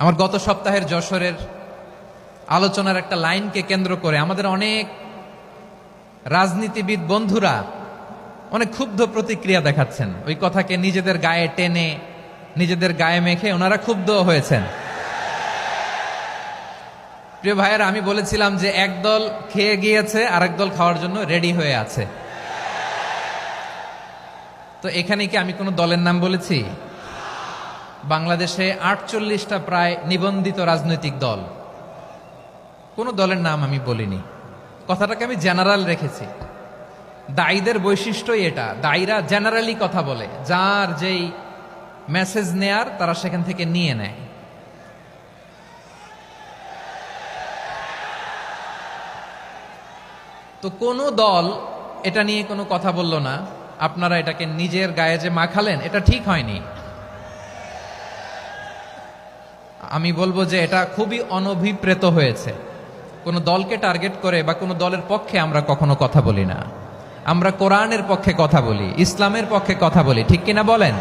আমার গত সপ্তাহের যশোরের আলোচনার একটা লাইনকে কেন্দ্র করে আমাদের অনেক রাজনীতিবিদ বন্ধুরা অনেক ক্ষুব্ধ প্রতিক্রিয়া দেখাচ্ছেন। ওই কথাকে নিজেদের গায়ে টেনে, নিজেদের গায়ে মেখে ওনারা ক্ষুব্ধ হয়েছেন। প্রিয় ভাইয়েরা, আমি বলেছিলাম যে একদল খেয়ে গিয়েছে, আরেক দল খাওয়ার জন্য রেডি হয়ে আছে। তো এখানে কি আমি কোনো দলের নাম বলেছি? বাংলাদেশে 48টা প্রায় নিবন্ধিত রাজনৈতিক দল, কোনো দলের নাম আমি বলিনি। কথাটাকে আমি জেনারেল রেখেছি। দায়ীদের বৈশিষ্ট্যই এটা, দায়ীরা জেনারেলি কথা বলে, যার যেই মেসেজ নেয়ার তারা সেখান থেকে নিয়ে নেয়। তো কোনো দল এটা নিয়ে কোনো কথা বলল না, আপনারা এটাকে নিজের গায়ে যে মাখালেন এটা ঠিক হয়নি। আমি বলবো যে এটা খুবই অনভিপ্রেত হয়েছে। কোনো দলকে টার্গেট করে বা কোনো দলের পক্ষে আমরা কখনো কথা বলি না। আমরা কোরআনের পক্ষে কথা বলি, ইসলামের পক্ষে কথা বলি, ঠিক কিনা বলেন?